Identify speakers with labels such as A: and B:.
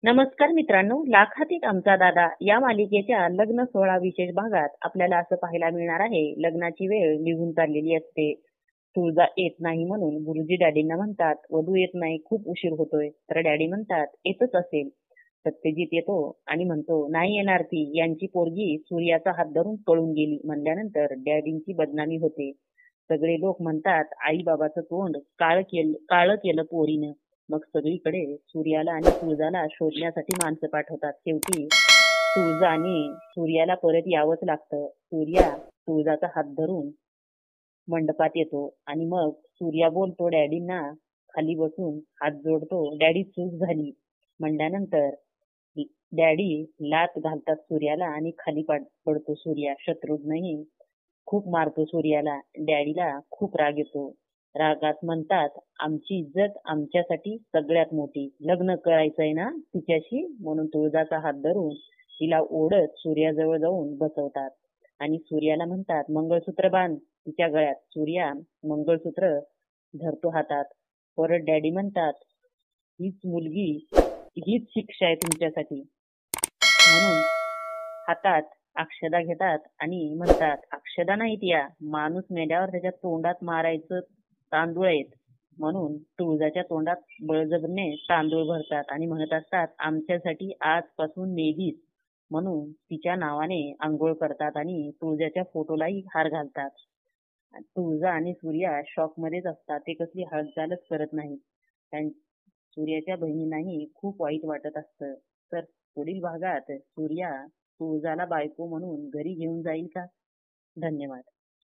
A: नमस्कार मित्रांनो, लाखातीत आमचा दादा या मालिकेच्या लग्न सोहळा विशेष भागात आपल्याला असं पाहायला मिळणार आहे. लग्नाची वेळ निघून चाललेली असते. तुळजा येत नाही म्हणून गुरुजी डॅडींना म्हणतात, वधू येत नाही, खूप उशीर होतोय. तर डॅडी म्हणतात, येतच असेल. सत्यजित येतो आणि म्हणतो, नाही येणार ती, यांची पोरगी सूर्याचा हात धरून पळून गेली म्हणल्यानंतर डॅडींची बदनामी होते. सगळे लोक म्हणतात, आई बाबाचं तोंड काळं केलं पोरीनं. मग सगळीकडे सूर्याला आणि तुळजाला शोधण्यासाठी माणसं पाठवतात. शेवटी तुळजा आणि सूर्याला परत यावंच लागतं. सूर्या तुळजाचा हात धरून मंडपात येतो आणि मग सूर्या बोलतो डॅडींना, खाली बसून हात जोडतो. डॅडी चूक झाली म्हणल्यानंतर डॅडी लाथ घालतात सूर्याला आणि खाली पडतो सूर्या. शत्रुघ्नही खूप मारतो सूर्याला. डॅडीला खूप राग येतो. रागात म्हणतात, आमची इज्जत आमच्यासाठी सगळ्यात मोठी. लग्न करायचंय ना तिच्याशी, म्हणून तुळजाचा हात धरून तिला ओढत सूर्याजवळ जाऊन बसवतात आणि सूर्याला म्हणतात, मंगळसूत्र बांध तिच्या गळ्यात. सूर्या मंगळसूत्र धरतो हातात. परत डॅडी म्हणतात, हीच मुलगी, हीच शिक्षा आहे तुमच्यासाठी. म्हणून हातात अक्षदा घेतात आणि म्हणतात, अक्षदा नाहीत या, माणूस मेल्यावर त्याच्या तोंडात मारायचं तांदूळ आहेत. म्हणून तुळजाच्या तोंडात बळजबरीने तांदूळ भरतात आणि म्हणत असतात, आमच्यासाठी आजपासून मेलीस. म्हणून तिच्या नावाने आंघोळ करतात आणि तुळजाच्या फोटोलाही हार घालतात. तुळजा आणि सूर्या शॉक मध्येच असतात. ते कसली हालचालच करत नाही. सूर्याच्या बहिणींनाही खूप वाईट वाटत असतं. तर पुढील भागात सूर्या तुळजाला बायको म्हणून घरी घेऊन जाईल का? धन्यवाद.